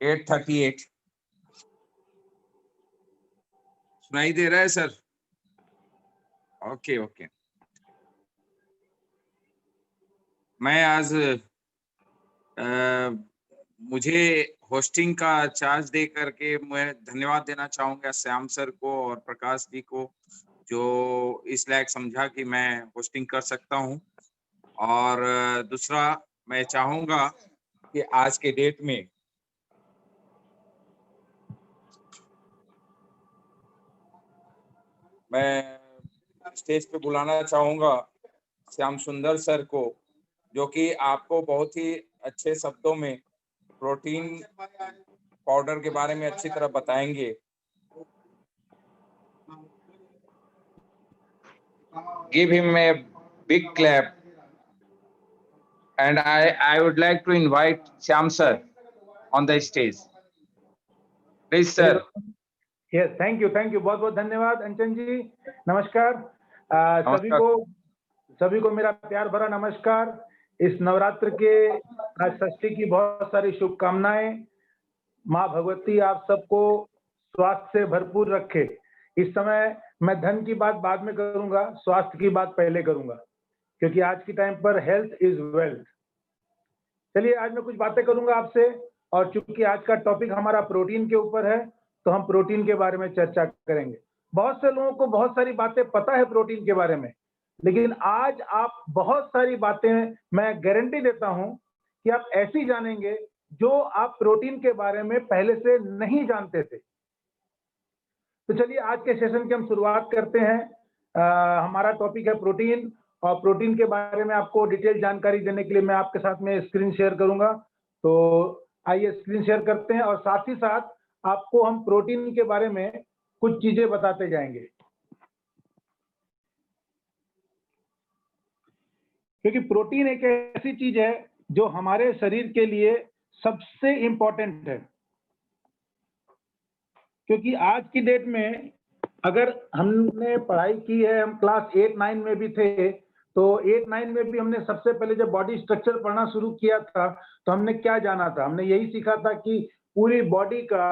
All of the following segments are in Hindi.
8:38 सुनाई दे रहा है सर? Okay okay. मैं आज मुझे होस्टिंग का चार्ज दे करके मैं धन्यवाद देना चाहूँगा श्याम सर को और प्रकाश जी को, जो इस लायक समझा कि मैं होस्टिंग कर सकता हूँ। और दूसरा मैं चाहूँगा कि आज के डेट में मैं स्टेज पे बुलाना चाहूँगा श्याम सुंदर सर को, जो कि आपको बहुत ही अच्छे शब्दों में प्रोटीन पाउडर के बारे में अच्छी तरह बताएंगे। Give him a big clap. And I would like to invite Shyam sir on the stage. Please sir. Yes, thank you, बहुत बहुत धन्यवाद अंचन जी। नमस्कार सभी को मेरा प्यार भरा नमस्कार। इस नवरात्र के आज षष्ठी की बहुत सारी शुभकामनाएं। माँ भगवती आप सबको स्वास्थ्य से भरपूर रखे। इस समय मैं धन की बात बाद में करूंगा, स्वास्थ्य की बात पहले करूंगा, क्योंकि आज की टाइम पर हेल्थ इज वेल्थ। चलिए आज मैं कुछ बातें करूंगा आपसे, और चूंकि आज का टॉपिक हमारा प्रोटीन के ऊपर है तो हम प्रोटीन के बारे में चर्चा करेंगे। बहुत से लोगों को बहुत सारी बातें पता है प्रोटीन के बारे में, लेकिन आज आप बहुत सारी बातें मैं गारंटी देता हूं कि आप ऐसी जानेंगे जो आप प्रोटीन के बारे में पहले से नहीं जानते थे। तो चलिए आज के सेशन की हम शुरुआत करते हैं। हमारा टॉपिक है प्रोटीन, और प्रोटीन के बारे में आपको डिटेल जानकारी देने के लिए मैं आपके साथ में स्क्रीन शेयर करूंगा। तो आइए स्क्रीन शेयर करते हैं, और साथ ही साथ आपको हम प्रोटीन के बारे में कुछ चीजें बताते जाएंगे, क्योंकि प्रोटीन एक ऐसी चीज है जो हमारे शरीर के लिए सबसे इंपॉर्टेंट है। क्योंकि आज की डेट में अगर हमने पढ़ाई की है, हम क्लास 8-9 में भी थे, तो 8-9 में भी हमने सबसे पहले जब बॉडी स्ट्रक्चर पढ़ना शुरू किया था तो हमने क्या जाना था? हमने यही सीखा था कि पूरी बॉडी का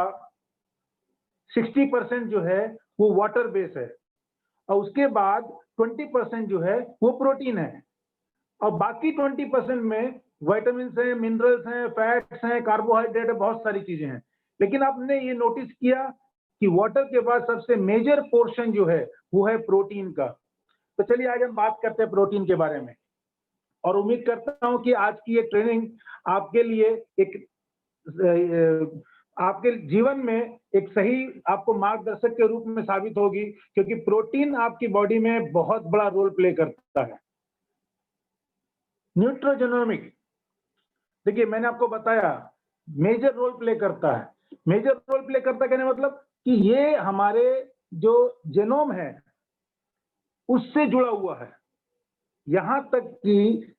60% जो है वो वाटर बेस है, और उसके बाद 20% जो है वो प्रोटीन है, और बाकी 20% में विटामिन है, मिनरल्स हैं, फैट्स हैं, कार्बोहाइड्रेट है, बहुत सारी चीजें हैं। लेकिन आपने ये नोटिस किया कि वाटर के बाद सबसे मेजर पोर्शन जो है वो है प्रोटीन का। तो चलिए आज हम बात करते हैं प्रोटीन के बारे में, और उम्मीद करता हूं कि आज की ये ट्रेनिंग आपके लिए आपके जीवन में एक सही आपको मार्गदर्शक के रूप में साबित होगी, क्योंकि प्रोटीन आपकी बॉडी में बहुत बड़ा रोल प्ले करता है। न्यूट्रोजेनोमिक, देखिए मैंने आपको बताया मेजर रोल प्ले करता है। मेजर रोल प्ले करता कहने मतलब कि ये हमारे जो जेनोम है उससे जुड़ा हुआ है। यहां तक कि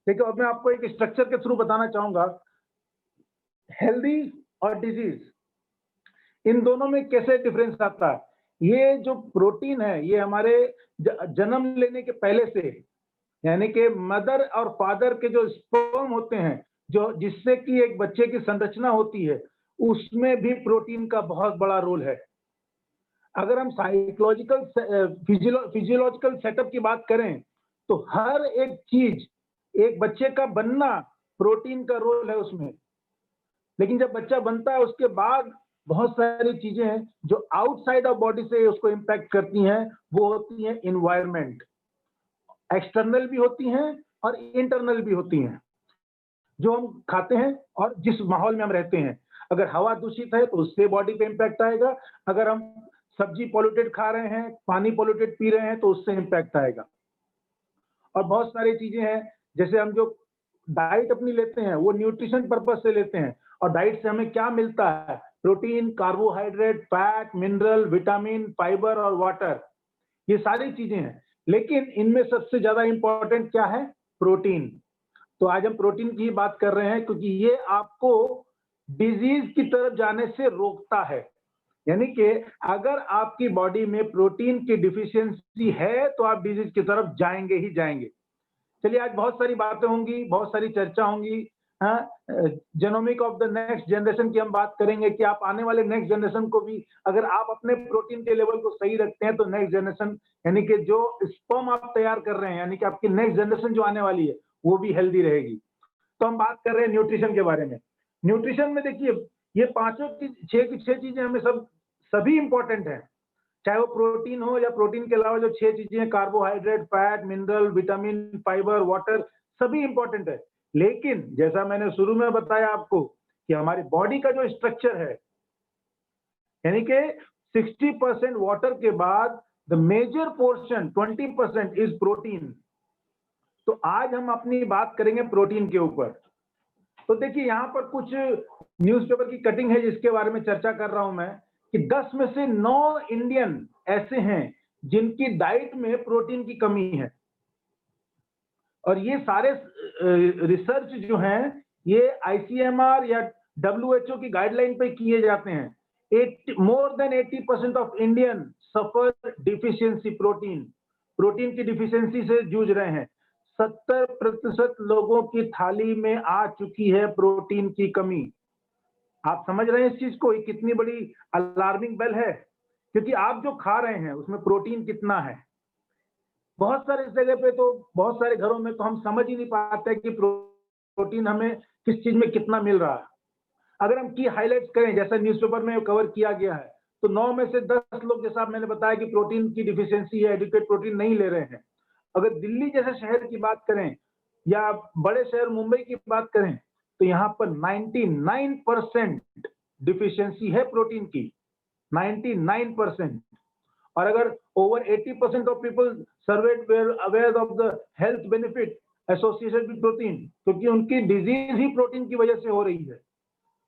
देखिए, अब मैं आपको एक स्ट्रक्चर के थ्रू बताना चाहूंगा, हेल्दी और डिजीज, इन दोनों में कैसे डिफरेंस आता है। ये जो प्रोटीन है ये हमारे जन्म लेने के पहले से, यानी कि मदर और फादर के जो स्पर्म होते हैं, जो जिससे कि एक बच्चे की संरचना होती है, उसमें भी प्रोटीन का बहुत बड़ा रोल है। अगर हम साइकोलॉजिकल फिजियोलॉजिकल सेटअप की बात करें तो हर एक चीज, एक बच्चे का बनना, प्रोटीन का रोल है उसमें। लेकिन जब बच्चा बनता है उसके बाद बहुत सारी चीजें हैं जो आउटसाइड ऑफ बॉडी से उसको इम्पैक्ट करती हैं, वो होती हैं इन्वायरमेंट। एक्सटर्नल भी होती हैं और इंटरनल भी होती हैं, जो हम खाते हैं और जिस माहौल में हम रहते हैं। अगर हवा दूषित है तो उससे बॉडी पे इम्पैक्ट आएगा, अगर हम सब्जी पॉल्यूटेड खा रहे हैं, पानी पॉल्यूटेड पी रहे हैं तो उससे इम्पैक्ट आएगा। और बहुत सारी चीजें हैं, जैसे हम जो डाइट अपनी लेते हैं वो न्यूट्रिशन पर्पज से लेते हैं, और डाइट से हमें क्या मिलता है? Protein, carbohydrate, fat, mineral, vitamin, fibre और वाटर, ये सारी चीजें हैं। लेकिन इनमें सबसे ज्यादा इंपॉर्टेंट क्या है? प्रोटीन। तो आज हम प्रोटीन की बात कर रहे हैं, क्योंकि ये आपको डिजीज की तरफ जाने से रोकता है। यानी कि अगर आपकी बॉडी में प्रोटीन की डिफिशियंसी है तो आप डिजीज की तरफ जाएंगे ही जाएंगे। चलिए आज बहुत सारी बातें होंगी, बहुत सारी चर्चा होंगी। Genomic of the next generation की हम बात करेंगे कि आप आने वाले नेक्स्ट जनरेशन को भी अगर आप अपने प्रोटीन के लेवल को सही रखते हैं तो नेक्स्ट जनरेशन यानी कि जो स्पर्म आप तैयार कर रहे हैं यानी कि आपकी नेक्स्ट जनरेशन जो आने वाली है वो भी हेल्दी रहेगी। तो हम बात कर रहे हैं न्यूट्रिशन के बारे में। न्यूट्रिशन में देखिए ये पांचों की छह चीजें हमें सभी इंपॉर्टेंट हैं, चाहे वो प्रोटीन हो या प्रोटीन के अलावा जो छह चीजें हैं, carbohydrate, fat, mineral, vitamin, fibre, water, सभी इंपॉर्टेंट है। लेकिन जैसा मैंने शुरू में बताया आपको कि हमारी बॉडी का जो स्ट्रक्चर है यानी कि 60% वाटर के बाद the major portion 20% is protein. तो आज हम अपनी बात करेंगे प्रोटीन के ऊपर। तो देखिए यहाँ पर कुछ न्यूज़पेपर की कटिंग है जिसके बारे में चर्चा कर रहा हूं मैं कि 10 में से 9 इंडियन ऐसे हैं जिनकी डाइट में प्रोटीन की कमी है। और ये सारे रिसर्च जो हैं ये ICMR या WHO की गाइडलाइन पे किए जाते हैं। More than 80% of Indian suffer deficiency protein की डिफिशियंसी से जूझ रहे हैं। 70% लोगों की थाली में आ चुकी है प्रोटीन की कमी। आप समझ रहे हैं इस चीज को, ये कितनी बड़ी अलार्मिंग बेल है, क्योंकि आप जो खा रहे हैं उसमें प्रोटीन कितना है। बहुत सारे जगह पे तो बहुत सारे घरों में तो हम समझ ही नहीं पाते कि प्रोटीन हमें किस चीज में कितना मिल रहा है। अगर हम की हाईलाइट्स करें जैसा न्यूज़पेपर में कवर किया गया है तो 9 में से 10 लोग जैसा मैंने बताया कि प्रोटीन की डिफिशियंसी है, एडिक्वेट प्रोटीन नहीं ले रहे हैं। अगर दिल्ली जैसे शहर की बात करें या बड़े शहर मुंबई की बात करें तो यहाँ पर 99% डिफिशियंसी है प्रोटीन की, 99%। और अगर over 80% of people surveyed were aware of the health benefit associated with protein, क्योंकि उनकी डिजीज ही प्रोटीन की वजह से हो रही है।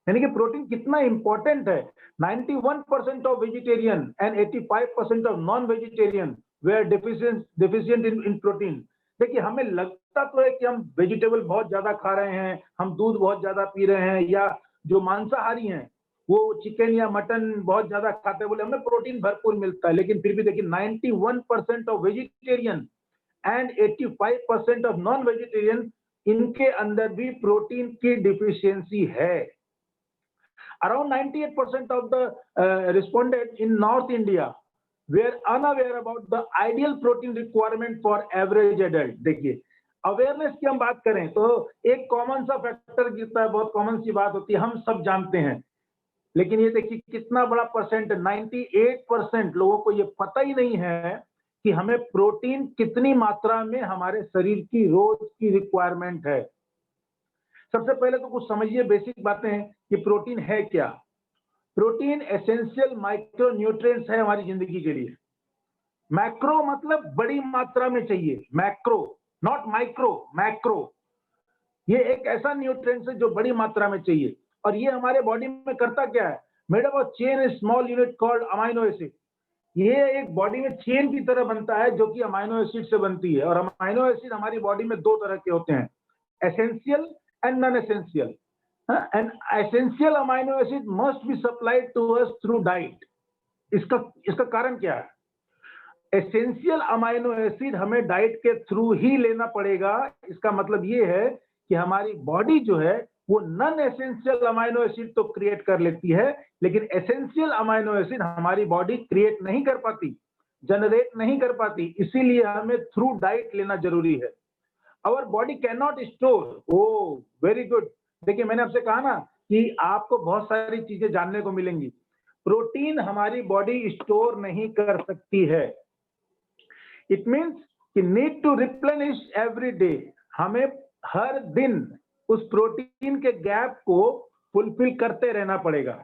यानी कि प्रोटीन कितना इंपॉर्टेंट है। 91% of vegetarian and 85% of non vegetarian were deficient in protein. देखिए हमें लगता तो है कि हम वेजिटेबल बहुत ज्यादा खा रहे हैं, हम दूध बहुत ज्यादा पी रहे हैं, या जो मांसाहारी हैं वो चिकन या मटन बहुत ज्यादा खाते हैं, बोले हमें प्रोटीन भरपूर मिलता है। लेकिन फिर भी देखिए 91% of vegetarian and 85% of non vegetarian, इनके अंदर भी प्रोटीन की डिफिशियंसी है। Around 98% of the respondents in North India were unaware about the ideal protein requirement for average adult। देखिए अवेयरनेस की हम बात करें तो एक कॉमन सा फैक्टर गिरता है, बहुत कॉमन सी बात होती है, हम सब जानते हैं। लेकिन ये देखिए कितना बड़ा परसेंट, 98% लोगों को ये पता ही नहीं है कि हमें प्रोटीन कितनी मात्रा में हमारे शरीर की रोज की रिक्वायरमेंट है। सबसे पहले तो कुछ समझिए बेसिक बातें कि प्रोटीन है क्या। प्रोटीन एसेंशियल माइक्रो न्यूट्रिएंट्स है हमारी जिंदगी के लिए। मैक्रो मतलब बड़ी मात्रा में चाहिए, मैक्रो नॉट माइक्रो, मैक्रो। ये एक ऐसा न्यूट्रिएंट्स है जो बड़ी मात्रा में चाहिए। और ये हमारे बॉडी में करता क्या है, made up of chain small unit called amino acid. ये एक बॉडी में चेन की तरह बनता है जो कि अमाइनो एसिड से बनती है। और अमाइनो एसिड हमारी बॉडी में दो तरह के होते हैं, essential and non-essential. An essential amino acid must be supplied to us through diet. इसका कारण क्या है? एसेंशियल अमाइनो एसिड हमें डाइट के थ्रू ही लेना पड़ेगा। इसका मतलब ये है कि हमारी बॉडी जो है वो नॉन एसेंशियल अमाइनो एसिड तो क्रिएट कर लेती है, लेकिन एसेंशियल अमाइनो एसिड हमारी बॉडी क्रिएट नहीं कर पाती, जनरेट नहीं कर पाती। इसीलिए हमें थ्रू डाइट लेना जरूरी है। Our body cannot store। Oh, very good। देखिए मैंने आपसे कहा ना कि आपको बहुत सारी चीजें जानने को मिलेंगी। प्रोटीन हमारी बॉडी स्टोर नहीं कर सकती है। इट मीन्स कि need to replenish every day. हमें हर दिन उस प्रोटीन के गैप को फुलफिल करते रहना पड़ेगा।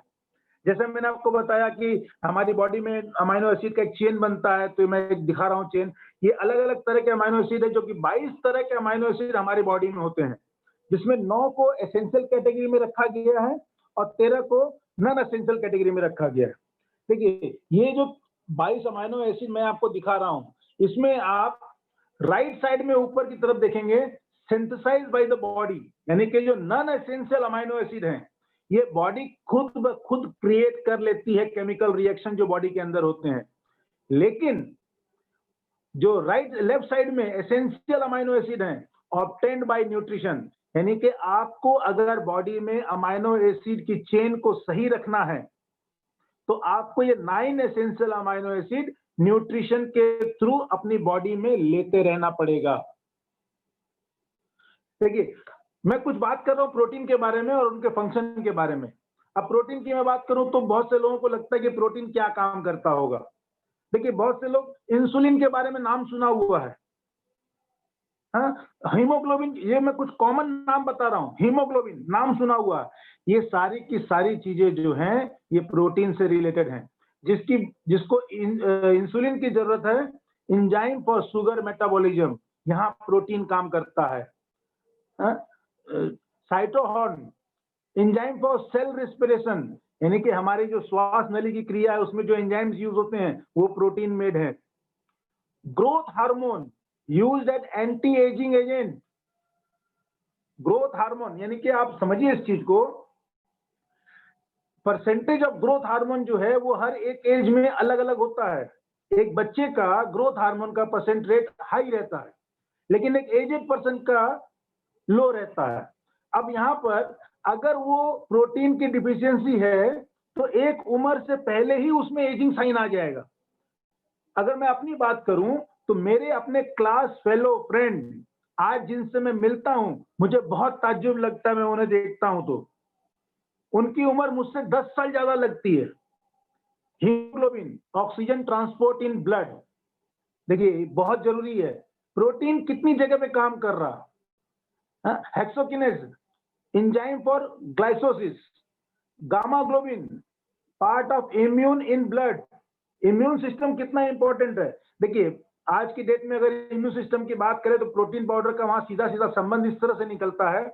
जैसे मैंने आपको बताया कि हमारी बॉडी में अमाइनो एसिड का एक चेन बनता है, तो मैं एक दिखा रहा हूँ चेन। ये अलग अलग तरह के अमाइनो एसिड है, जो कि 22 तरह के अमाइनो एसिड हमारी बॉडी में होते हैं, जिसमें 9 को एसेंशियल कैटेगरी में रखा गया है और 13 को नॉन एसेंशियल कैटेगरी में रखा गया है। देखिए ये जो 22 अमाइनो एसिड मैं आपको दिखा रहा हूँ, इसमें आप राइट साइड में ऊपर की तरफ देखेंगे सिंथेसाइज बाय द बॉडी, यानी कि जो नॉन एसेंशियल अमाइनो एसिड हैं ये बॉडी खुद ब खुद क्रिएट कर लेती है, केमिकल रिएक्शन जो बॉडी के अंदर होते हैं। लेकिन जो लेफ्ट साइड में एसेंशियल अमाइनो एसिड हैं ऑब्टेन्ड बाय न्यूट्रिशन, यानी कि आपको अगर बॉडी में अमाइनो एसिड की चेन को सही रखना है तो आपको ये 9 एसेंशियल अमाइनो एसिड न्यूट्रिशन के थ्रू अपनी बॉडी में लेते रहना पड़ेगा। देखिए, मैं कुछ बात कर रहा हूँ प्रोटीन के बारे में और उनके फंक्शन के बारे में। अब प्रोटीन की मैं बात करूं तो बहुत से लोगों को लगता है कि प्रोटीन क्या काम करता होगा। देखिए, बहुत से लोग इंसुलिन के बारे में नाम सुना हुआ है। हाँ, हीमोग्लोबिन, ये मैं कुछ कॉमन नाम बता रहा हूँ। हीमोग्लोबिन नाम सुना हुआ है। ये सारी की सारी चीजें जो हैं ये प्रोटीन से रिलेटेड हैं। जिसको इंसुलिन की जरूरत है, एंजाइम फॉर शुगर मेटाबॉलिज्म, यहाँ प्रोटीन काम करता है। साइटोहॉर्न, एंजाइम फॉर सेल रेस्पिरेशन, यानी कि हमारी जो श्वास नली की क्रिया है उसमें जो एंजाइम्स यूज होते हैं वो प्रोटीन मेड है। Growth hormone used as anti aging agent. Growth hormone यानी कि आप समझिए इस चीज को, परसेंटेज ऑफ ग्रोथ हार्मोन जो है वो हर एक एज में अलग अलग होता है। एक बच्चे का ग्रोथ हार्मोन का परसेंट रेट हाई रहता है, लेकिन एक एजेड पर्सन का लो रहता है। अब यहाँ पर अगर वो प्रोटीन की डिफिशियंसी है तो एक उम्र से पहले ही उसमें एजिंग साइन आ जाएगा। अगर मैं अपनी बात करूं तो मेरे अपने क्लास फेलो फ्रेंड आज जिनसे मैं मिलता हूं, मुझे बहुत ताज्जुब लगता है, मैं उन्हें देखता हूं तो उनकी उम्र मुझसे 10 साल ज्यादा लगती है। Haemoglobin, oxygen transport in blood, देखिए बहुत जरूरी है। प्रोटीन कितनी जगह पे काम कर रहा, hexokinase, enzyme for glycolysis, gamma globin, part of immune in blood. Immune system कितना इंपॉर्टेंट है। देखिए, आज की डेट में अगर इम्यून सिस्टम की बात करें तो प्रोटीन पाउडर का वहां सीधा सीधा संबंध इस तरह से निकलता है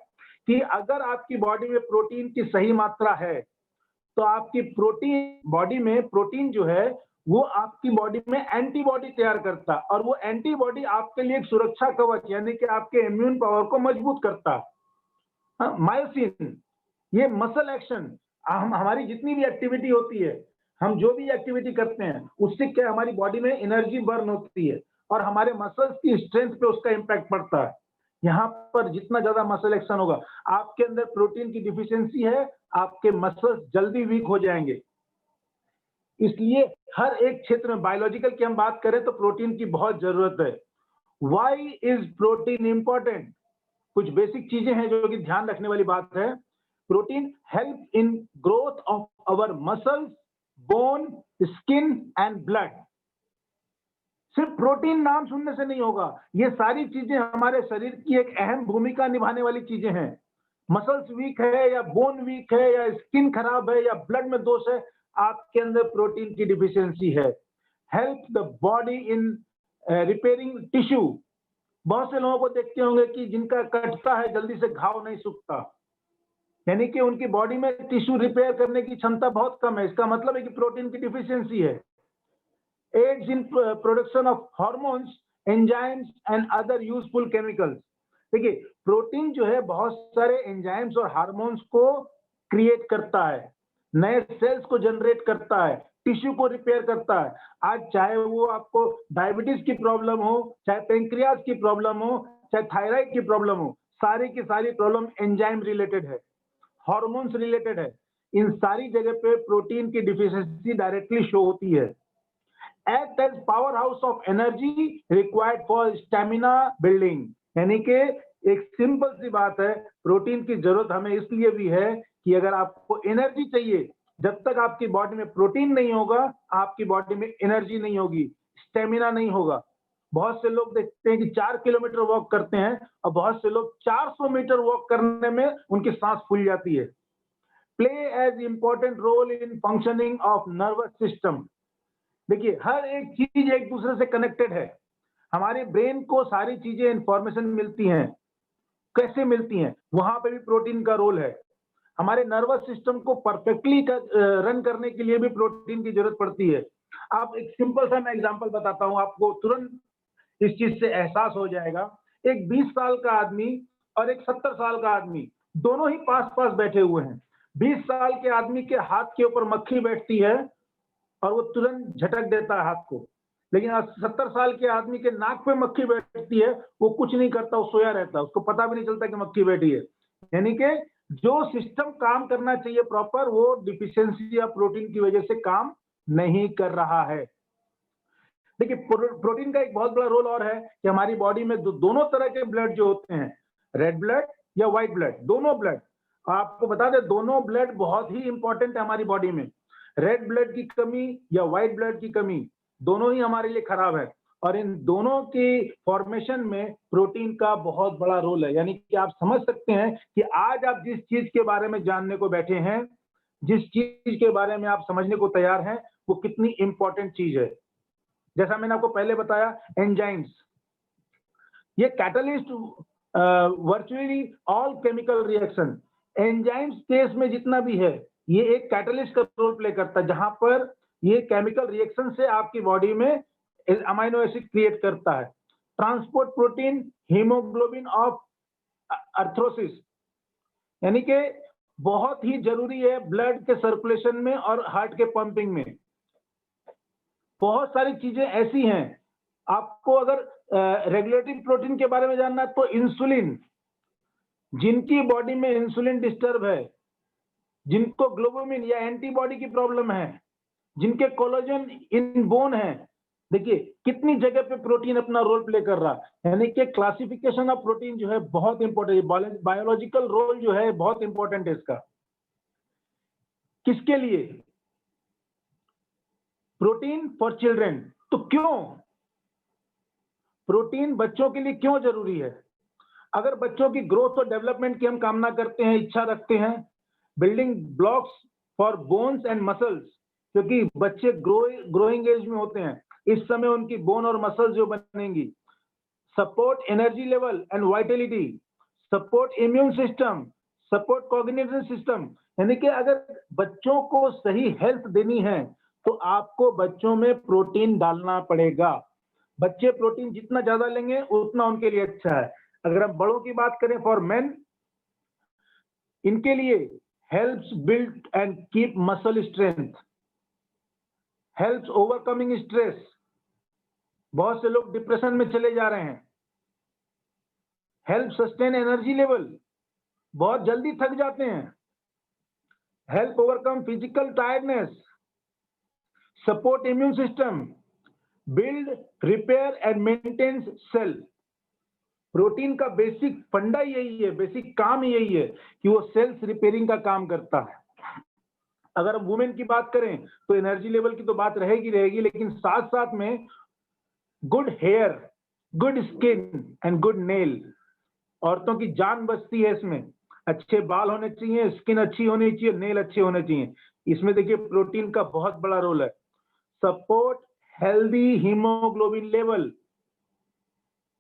कि अगर आपकी बॉडी में प्रोटीन की सही मात्रा है तो आपकी प्रोटीन बॉडी में प्रोटीन जो है वो आपकी बॉडी में एंटीबॉडी तैयार करता है, और वो एंटीबॉडी आपके लिए एक सुरक्षा कवच यानी कि आपके इम्यून पावर को मजबूत करता है। मायोसिन, ये मसल एक्शन, हमारी जितनी भी एक्टिविटी होती है, हम जो भी एक्टिविटी करते हैं उससे क्या हमारी बॉडी में एनर्जी बर्न होती है और हमारे मसल्स की स्ट्रेंथ पे उसका इंपैक्ट पड़ता है। यहाँ पर जितना ज्यादा मसल एक्शन होगा, आपके अंदर प्रोटीन की डिफिशियंसी है, आपके मसल्स जल्दी वीक हो जाएंगे। इसलिए हर एक क्षेत्र में बायोलॉजिकल की हम बात करें तो प्रोटीन की बहुत जरूरत है। Why is protein important? कुछ बेसिक चीजें हैं जो कि ध्यान रखने वाली बात है। Protein help in growth of our muscles, bone, skin and blood. सिर्फ प्रोटीन नाम सुनने से नहीं होगा, ये सारी चीजें हमारे शरीर की एक अहम भूमिका निभाने वाली चीजें हैं। मसल्स वीक है या बोन वीक है या स्किन खराब है या ब्लड में दोष है, आपके अंदर प्रोटीन की डिफिशियंसी है। Help the body in repairing tissue. बहुत से लोगों को देखते होंगे कि जिनका कटता है जल्दी से घाव नहीं सूखता, यानी कि उनकी बॉडी में टिश्यू रिपेयर करने की क्षमता बहुत कम है। इसका मतलब है कि प्रोटीन की डिफिशियंसी है। Aids in production of hormones, enzymes and other useful chemicals. देखिए, प्रोटीन जो है बहुत सारे एंजाइम्स और हार्मोन्स को क्रिएट करता है, नए सेल्स को जनरेट करता है, टिश्यू को रिपेयर करता है। आज चाहे वो आपको डायबिटीज की प्रॉब्लम हो, चाहे पेंक्रियाज की प्रॉब्लम हो, चाहे थायराइड की प्रॉब्लम हो, सारी की सारी प्रॉब्लम एंजाइम रिलेटेड है, हार्मोन्स रिलेटेड है। इन सारी जगह पे प्रोटीन की डिफिशियंसी डायरेक्टली शो होती है। Act as power house of energy required for stamina building, यानी कि एक सिंपल सी बात है, प्रोटीन की जरूरत हमें इसलिए भी है कि अगर आपको एनर्जी चाहिए, जब तक आपकी बॉडी में प्रोटीन नहीं होगा आपकी बॉडी में एनर्जी नहीं होगी, स्टेमिना नहीं होगा। बहुत से लोग देखते हैं कि 4 किलोमीटर वॉक करते हैं और बहुत से लोग 400 मीटर वॉक करने में उनकी सांस फूल जाती है। Play as important role in functioning of nervous system. देखिए, हर एक चीज एक दूसरे से कनेक्टेड है। हमारे ब्रेन को सारी चीजें इंफॉर्मेशन मिलती हैं, कैसे मिलती हैं, वहां पे भी प्रोटीन का रोल है। हमारे नर्वस सिस्टम को परफेक्टली रन करने के लिए भी प्रोटीन की जरूरत पड़ती है। आप एक सिंपल सा मैं एग्जांपल बताता हूं, आपको तुरंत इस चीज से एहसास हो जाएगा। एक 20 साल का आदमी और एक 70 साल का आदमी दोनों ही पास पास बैठे हुए हैं। 20 साल के आदमी के हाथ के ऊपर मक्खी बैठती है और वो तुरंत झटक देता है हाथ को, लेकिन 70 साल के आदमी के नाक पे मक्खी बैठती है, वो कुछ नहीं करता, वो सोया रहता है, उसको पता भी नहीं चलता कि मक्खी बैठी है। यानी कि जो सिस्टम काम करना चाहिए प्रॉपर, वो डिफिशियंसी या प्रोटीन की वजह से काम नहीं कर रहा है। देखिए, प्रोटीन का एक बहुत बड़ा रोल और है कि हमारी बॉडी में दोनों तरह के ब्लड जो होते हैं, रेड ब्लड या व्हाइट ब्लड, दोनों ब्लड, आपको बता दें दोनों ब्लड बहुत ही इंपॉर्टेंट है हमारी बॉडी में। रेड ब्लड की कमी या व्हाइट ब्लड की कमी दोनों ही हमारे लिए खराब है, और इन दोनों की फॉर्मेशन में प्रोटीन का बहुत बड़ा रोल है। यानी कि आप समझ सकते हैं कि आज आप जिस चीज के बारे में जानने को बैठे हैं, जिस चीज के बारे में आप समझने को तैयार हैं, वो कितनी इंपॉर्टेंट चीज है। जैसा मैंने आपको पहले बताया, एंजाइम्स, ये catalyst virtually all chemical reaction, enzymes case में जितना भी है, ये एक कैटलिस्ट का रोल प्ले करता है, जहां पर ये केमिकल रिएक्शन से आपकी बॉडी में अमाइनो एसिड क्रिएट करता है। ट्रांसपोर्ट प्रोटीन हीमोग्लोबिन ऑफ अर्थ्रोसिस, यानी कि बहुत ही जरूरी है ब्लड के सर्कुलेशन में और हार्ट के पंपिंग में। बहुत सारी चीजें ऐसी हैं, आपको अगर रेगुलेटरी प्रोटीन के बारे में जानना है तो इंसुलिन, जिनकी बॉडी में इंसुलिन डिस्टर्ब है, जिनको ग्लोबुमिन या एंटीबॉडी की प्रॉब्लम है, जिनके कोलेजन इन बोन है, देखिए कितनी जगह पे प्रोटीन अपना रोल प्ले कर रहा है। यानी कि क्लासिफिकेशन ऑफ प्रोटीन जो है बहुत इंपॉर्टेंट है, बायोलॉजिकल रोल जो है बहुत इंपॉर्टेंट है इसका। किसके लिए? Protein for children. तो क्यों प्रोटीन बच्चों के लिए क्यों जरूरी है? अगर बच्चों की ग्रोथ और डेवलपमेंट की हम कामना करते हैं, इच्छा रखते हैं, building blocks for bones and muscles, क्योंकि बच्चे ग्रोइंग एज में होते हैं, इस समय उनकी बोन और मसल्स जो बनेंगी, support energy level and Vitality, support immune system, support cognitive system. यानी कि अगर बच्चों को सही हेल्थ देनी है तो आपको बच्चों में प्रोटीन डालना पड़ेगा। बच्चे प्रोटीन जितना ज्यादा लेंगे उतना उनके लिए अच्छा है। अगर हम बड़ों की बात करें, फॉर मेन, इनके लिए helps build and keep muscle strength, helps overcoming stress. बहुत से लोग डिप्रेशन में चले जा रहे हैं। हेल्प सस्टेन एनर्जी लेवल, बहुत जल्दी थक जाते हैं। Help overcome physical tiredness, support immune system, build, repair and maintenance cell. प्रोटीन का बेसिक फंडा यही है, बेसिक काम यही है कि वो सेल्स रिपेयरिंग का काम करता है। अगर हम वुमेन की बात करें तो एनर्जी लेवल की तो बात रहेगी, लेकिन साथ साथ में good hair, good skin and good nail, औरतों की जान बचती है इसमें। अच्छे बाल होने चाहिए, स्किन अच्छी होनी चाहिए, नेल अच्छे होने चाहिए। इसमें देखिए प्रोटीन का बहुत बड़ा रोल है। Support healthy haemoglobin level,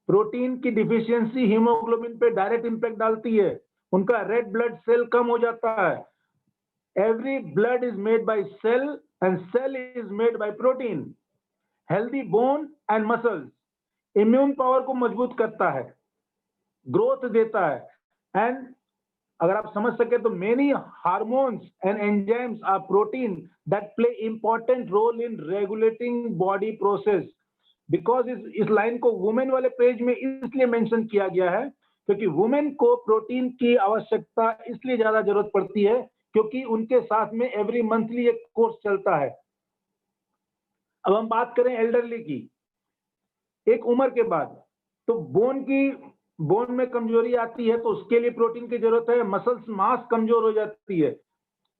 protein की डिफिशियंसी हीमोग्लोबिन पे डायरेक्ट इंपैक्ट डालती है, उनका रेड ब्लड सेल कम हो जाता है। Every blood is made by cell and cell is made by protein. Healthy bone and muscles, immune power को मजबूत करता है, ग्रोथ देता है, एंड अगर आप समझ सके तो many hormones and enzymes are protein that play important role in regulating body process. Because इस लाइन को वुमेन वाले पेज में इसलिए मेंशन किया गया है क्योंकि वुमेन को प्रोटीन की आवश्यकता इसलिए ज्यादा जरूरत पड़ती है क्योंकि उनके साथ में एवरी मंथली एक कोर्स चलता है। अब हम बात करें एल्डरली की, एक उम्र के बाद तो बोन में कमजोरी आती है तो उसके लिए प्रोटीन की जरूरत है। मसल्स मास कमजोर हो जाती है,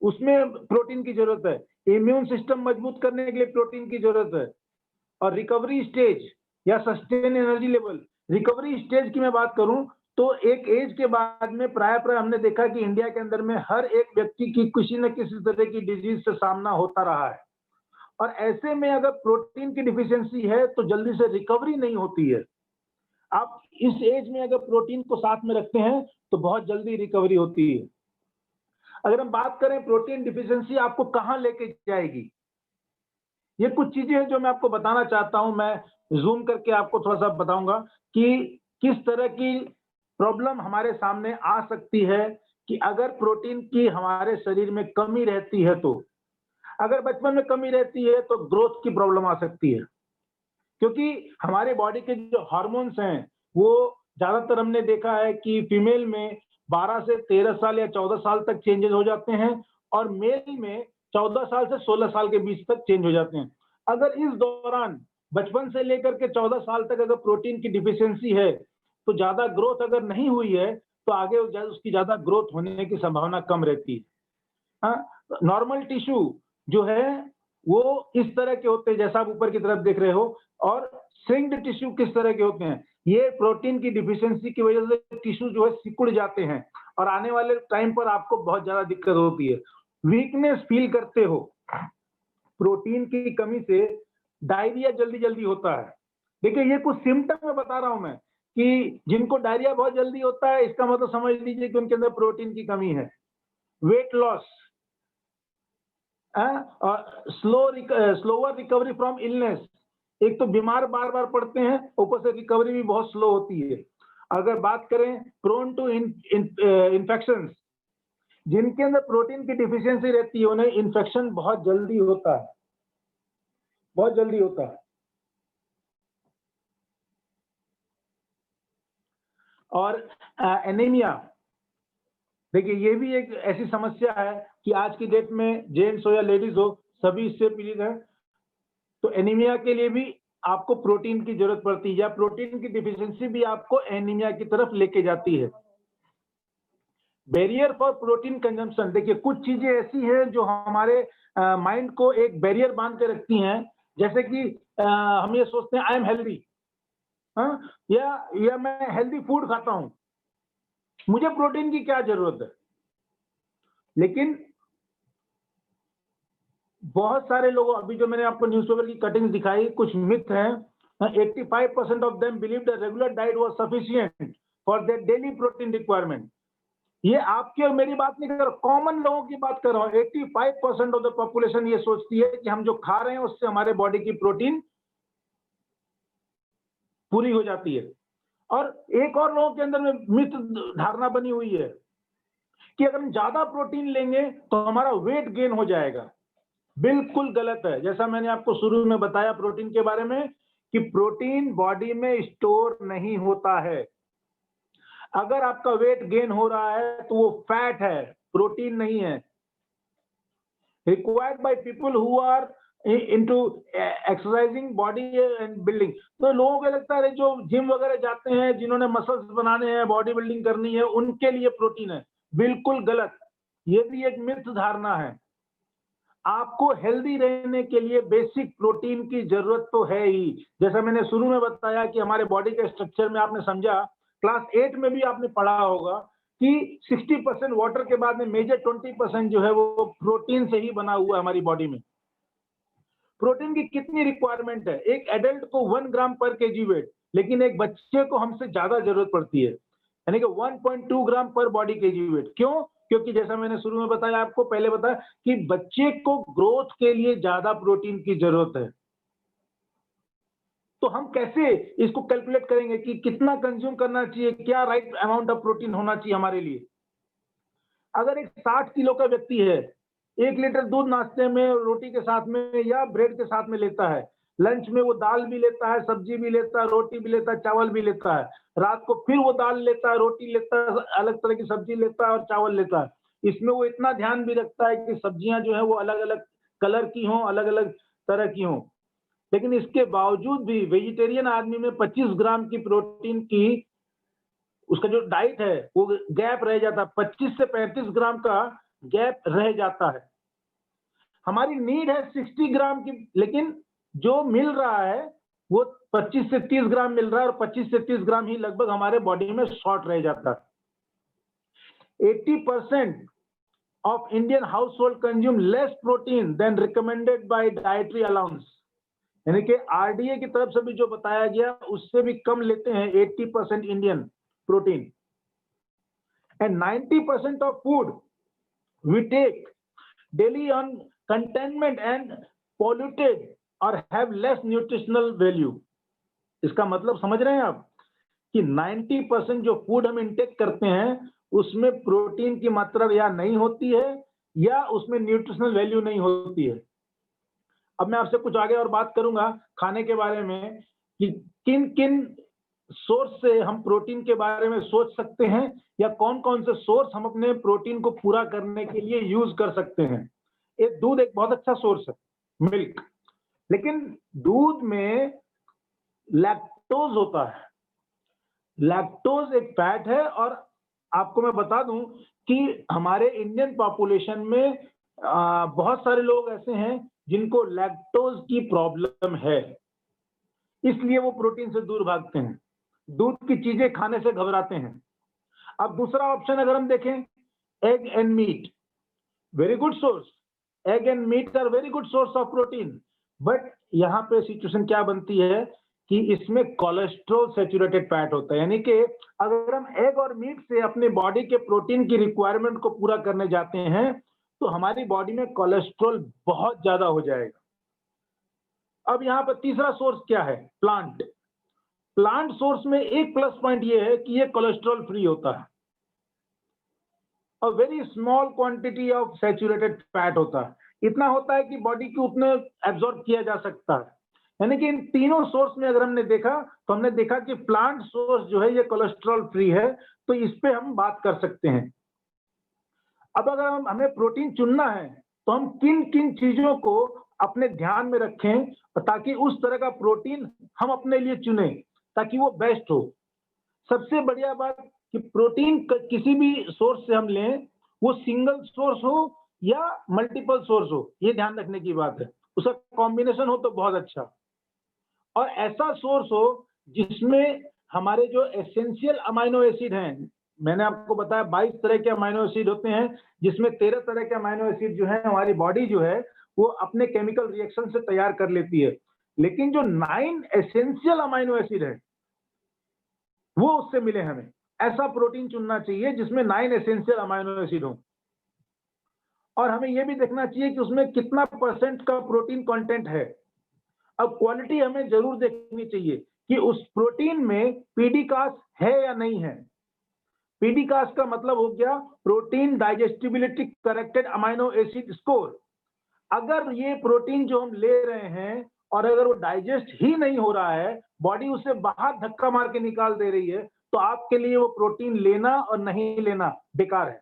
उसमें प्रोटीन की जरूरत है। इम्यून सिस्टम मजबूत करने के लिए प्रोटीन की जरूरत है। और रिकवरी स्टेज या sustain energy level, recovery stage की मैं बात करूं तो एक एज के बाद में प्राय हमने देखा कि इंडिया के अंदर में हर एक व्यक्ति की किसी न किसी तरह की डिजीज से सामना होता रहा है, और ऐसे में अगर प्रोटीन की डिफिशियंसी है तो जल्दी से रिकवरी नहीं होती है। आप इस एज में अगर प्रोटीन को साथ में रखते हैं तो बहुत जल्दी रिकवरी होती है। अगर हम बात करें प्रोटीन डिफिशियंसी आपको कहां लेके जाएगी, ये कुछ चीजें हैं जो मैं आपको बताना चाहता हूं। मैं जूम करके आपको थोड़ा सा बताऊंगा कि किस तरह की प्रॉब्लम हमारे सामने आ सकती है कि अगर प्रोटीन की हमारे शरीर में कमी रहती है तो। अगर बचपन में कमी रहती है तो ग्रोथ की प्रॉब्लम आ सकती है, क्योंकि हमारे बॉडी के जो हार्मोन्स हैं वो ज्यादातर हमने देखा है कि फीमेल में 12 से 13 साल या 14 साल तक चेंजेस हो जाते हैं, और मेल में 14 साल से 16 साल के बीच तक चेंज हो जाते हैं। अगर इस दौरान बचपन से लेकर के 14 साल तक अगर प्रोटीन की डिफिशियंसी है, तो ज्यादा ग्रोथ अगर नहीं हुई है, तो आगे उसकी ज्यादा ग्रोथ होने की संभावना कम रहती है। नॉर्मल टिश्यू जो है वो इस तरह के होते हैं जैसा आप ऊपर की तरफ देख रहे हो, और श्रिंक्ड टिश्यू किस तरह के होते हैं, ये प्रोटीन की डिफिशियंसी की वजह से टिश्यू जो है सिकुड़ जाते हैं, और आने वाले टाइम पर आपको बहुत ज्यादा दिक्कत होती है, वीकनेस फील करते हो। प्रोटीन की कमी से डायरिया जल्दी जल्दी होता है। देखिए ये कुछ सिम्टम मैं बता रहा हूं मैं, कि जिनको डायरिया बहुत जल्दी होता है, इसका मतलब समझ लीजिए कि उनके अंदर प्रोटीन की कमी है। Weight loss, slower recovery from illness, एक तो बीमार बार बार पड़ते हैं, ऊपर से रिकवरी भी बहुत स्लो होती है। अगर बात करें प्रोन टू इन्फेक्शन, जिनके अंदर प्रोटीन की डिफिशियंसी रहती है उन्हें इन्फेक्शन बहुत जल्दी होता है, बहुत जल्दी होता है। और एनीमिया, देखिए ये भी एक ऐसी समस्या है कि आज की डेट में जेंट्स हो या लेडीज हो, सभी इससे पीड़ित है। तो एनीमिया के लिए भी आपको प्रोटीन की जरूरत पड़ती है, या प्रोटीन की डिफिशियंसी भी आपको एनीमिया की तरफ लेके जाती है। बैरियर फॉर प्रोटीन कंजम्पशन, देखिए कुछ चीजें ऐसी हैं जो हमारे माइंड को एक बैरियर बांध के रखती हैं, जैसे कि हम ये सोचते हैं आई एम हेल्दी, या मैं हेल्दी फूड खाता हूं, मुझे प्रोटीन की क्या जरूरत है। लेकिन बहुत सारे लोग, अभी जो मैंने आपको न्यूज़पेपर की कटिंग दिखाई, कुछ मिथ हैं। 85% of them believe the regular diet was sufficient for their daily protein requirement. ये आपकी और मेरी बात नहीं कर रहा, कॉमन लोगों की बात कर रहा हूं। 85% ऑफ द पॉपुलेशन ये सोचती है कि हम जो खा रहे हैं उससे हमारे बॉडी की प्रोटीन पूरी हो जाती है। और एक और लोगों के अंदर में मिथ धारणा बनी हुई है कि अगर हम ज्यादा प्रोटीन लेंगे तो हमारा वेट गेन हो जाएगा। बिल्कुल गलत है। जैसा मैंने आपको शुरू में बताया प्रोटीन के बारे में, कि प्रोटीन बॉडी में स्टोर नहीं होता है। अगर आपका वेट गेन हो रहा है तो वो फैट है, प्रोटीन नहीं है। Required by people who are into exercising body and building. तो लोगों को लगता है जो जिम वगैरह जाते हैं, जिन्होंने मसल्स बनाने हैं, बॉडी बिल्डिंग करनी है, उनके लिए प्रोटीन है। बिल्कुल गलत, ये भी एक मिथ धारणा है। आपको हेल्दी रहने के लिए बेसिक प्रोटीन की जरूरत तो है ही। जैसा मैंने शुरू में बताया कि हमारे बॉडी के स्ट्रक्चर में आपने समझा, क्लास 8 में भी आपने पढ़ा होगा कि 60% वाटर के बाद में मेजर 20% जो है वो प्रोटीन से ही बना हुआ है हमारी बॉडी में। प्रोटीन की कितनी रिक्वायरमेंट है? एक एडल्ट को 1 ग्राम पर केजी वेट, लेकिन एक बच्चे को हमसे ज्यादा जरूरत पड़ती है, यानी कि 1.2 ग्राम पर बॉडी केजी वेट। क्यों? क्योंकि जैसा मैंने शुरू में बताया, आपको पहले बताया कि बच्चे को ग्रोथ के लिए ज्यादा प्रोटीन की जरूरत है। तो हम कैसे इसको कैलकुलेट करेंगे कि कितना कंज्यूम करना चाहिए, क्या राइट अमाउंट ऑफ प्रोटीन होना चाहिए हमारे लिए? अगर एक 60 किलो का व्यक्ति है, 1 लीटर दूध नाश्ते में रोटी के साथ में या ब्रेड के साथ में लेता है, लंच में वो दाल भी लेता है, सब्जी भी लेता है, रोटी भी लेता है, चावल भी लेता है, रात को फिर वो दाल लेता है, रोटी लेता है, अलग तरह की सब्जी लेता है और चावल लेता है। इसमें वो इतना ध्यान भी रखता है कि सब्जियां जो है वो अलग अलग कलर की हों, अलग अलग तरह की हों। लेकिन इसके बावजूद भी वेजिटेरियन आदमी में 25 ग्राम की प्रोटीन की उसका जो डाइट है वो गैप रह जाता है, 25 से 35 ग्राम का गैप रह जाता है। हमारी नीड है 60 ग्राम की, लेकिन जो मिल रहा है वो 25 से 30 ग्राम मिल रहा है, और 25 से 30 ग्राम ही लगभग हमारे बॉडी में शॉर्ट रह जाता है। 80% of Indian household consume less protein than recommended by dietary allowance, यानी कि आरडीए की तरफ से भी जो बताया गया उससे भी कम लेते हैं 80% Indian protein. And 90% of food we take daily on containment and polluted or have less nutritional value। इसका मतलब समझ रहे हैं आप कि 90% जो फूड हम इंटेक करते हैं उसमें प्रोटीन की मात्रा या नहीं होती है या उसमें न्यूट्रिशनल वैल्यू नहीं होती है। अब मैं आपसे कुछ आगे और बात करूंगा खाने के बारे में कि किन किन सोर्स से हम प्रोटीन के बारे में सोच सकते हैं, या कौन कौन से सोर्स हम अपने प्रोटीन को पूरा करने के लिए यूज कर सकते हैं। दूध एक बहुत अच्छा सोर्स है, मिल्क, लेकिन दूध में लैक्टोज होता है। लैक्टोज एक फैट है, और आपको मैं बता दूं कि हमारे इंडियन पॉपुलेशन में बहुत सारे लोग ऐसे हैं जिनको लैक्टोज की प्रॉब्लम है, इसलिए वो प्रोटीन से दूर भागते हैं, दूध की चीजें खाने से घबराते हैं। अब दूसरा ऑप्शन अगर हम देखें, egg and meat, very good source, egg and meat are very good source of protein, but यहाँ पे सिचुएशन क्या बनती है कि इसमें कोलेस्ट्रॉल सैचुरेटेड फैट होता है, यानी कि अगर हम एग और मीट से अपने बॉडी के प्रोटीन की रिक्वायरमेंट को पूरा करने जाते हैं तो हमारी बॉडी में कोलेस्ट्रॉल बहुत ज्यादा हो जाएगा। अब यहाँ पर तीसरा सोर्स क्या है, प्लांट। प्लांट सोर्स में एक प्लस पॉइंट ये है कि ये कोलेस्ट्रॉल फ्री होता है, और very small quantity of saturated fat होता है, इतना होता है कि बॉडी के उतने एब्जॉर्ब किया जा सकता है। यानी कि इन तीनों सोर्स में अगर हमने देखा तो हमने देखा कि प्लांट सोर्स जो है ये कोलेस्ट्रॉल फ्री है, तो इस पे हम बात कर सकते हैं। अब अगर हमें प्रोटीन चुनना है तो हम किन किन चीजों को अपने ध्यान में रखें ताकि उस तरह का प्रोटीन हम अपने लिए चुने ताकि वो बेस्ट हो। सबसे बढ़िया बात कि प्रोटीन किसी भी सोर्स से हम लें, वो सिंगल सोर्स हो या मल्टीपल सोर्स हो, ये ध्यान रखने की बात है। उसका कॉम्बिनेशन हो तो बहुत अच्छा, और ऐसा सोर्स हो जिसमें हमारे जो एसेंशियल अमाइनो एसिड हैं, मैंने आपको बताया 22 तरह के अमाइनो एसिड होते हैं, जिसमें 13 तरह के अमाइनो एसिड जो है हमारी बॉडी जो है वो अपने केमिकल रिएक्शन से तैयार कर लेती है, लेकिन जो 9 एसेंशियल अमाइनो एसिड है वो उससे मिले हमें। ऐसा प्रोटीन चुनना चाहिए जिसमें 9 एसेंशियल अमाइनो एसिड हो, और हमें यह भी देखना चाहिए कि उसमें कितना परसेंट का प्रोटीन कंटेंट है। अब क्वालिटी हमें जरूर देखनी चाहिए कि उस प्रोटीन में पीडीकास है या नहीं है। पीडीकास का मतलब हो गया protein digestibility corrected amino acid score. अगर ये प्रोटीन जो हम ले रहे हैं और अगर वो डाइजेस्ट ही नहीं हो रहा है, बॉडी उसे बाहर धक्का मार के निकाल दे रही है, तो आपके लिए वो प्रोटीन लेना और नहीं लेना बेकार है।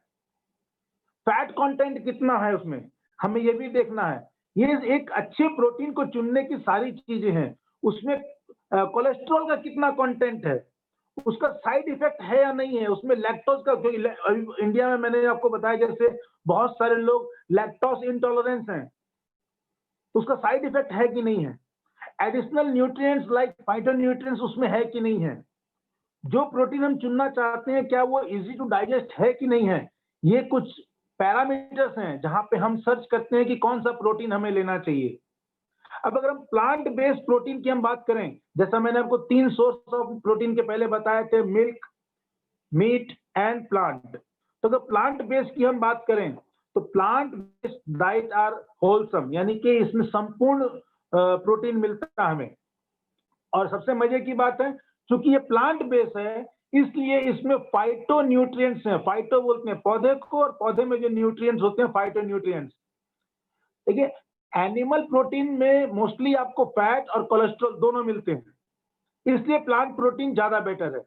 फैट कंटेंट कितना है उसमें, हमें ये भी देखना है। ये एक अच्छे प्रोटीन को चुनने की सारी चीजें हैं। उसमें कोलेस्ट्रॉल का कितना कंटेंट है, उसका साइड इफेक्ट है या नहीं है, उसमें लैक्टोज का, इंडिया में मैंने आपको बताया जैसे बहुत सारे लोग लैक्टोज इंटॉलरेंस हैं, तो उसका साइड इफेक्ट है कि नहीं है। एडिशनल न्यूट्रिएंट्स लाइक फाइटोन्यूट्रिएंट्स उसमें है कि नहीं है। जो प्रोटीन हम चुनना चाहते हैं क्या वो इजी टू डाइजेस्ट है कि नहीं है। ये कुछ पैरामीटर्स हैं जहां पे हम सर्च करते हैं कि कौन सा प्रोटीन हमें लेना चाहिए। अब अगर हम प्लांट बेस्ड प्रोटीन की हम बात करें, जैसा मैंने आपको 3 सोर्स ऑफ प्रोटीन के पहले बताए थे, मिल्क, मीट एंड प्लांट। तो अगर प्लांट बेस्ड की हम बात करें तो plant based diet are wholesome, यानी कि इसमें संपूर्ण प्रोटीन मिलता है हमें। और सबसे मजे की बात है, चूंकि ये प्लांट बेस्ड है इसलिए इसमें फाइटो न्यूट्रिएंट्स हैं। फाइटो बोलते हैं पौधे को, और पौधे में जो न्यूट्रिएंट्स होते हैं फाइटो न्यूट्रिएंट्स। देखिए, एनिमल प्रोटीन में मोस्टली आपको फैट और कोलेस्ट्रॉल दोनों मिलते हैं, इसलिए प्लांट प्रोटीन ज्यादा बेटर है।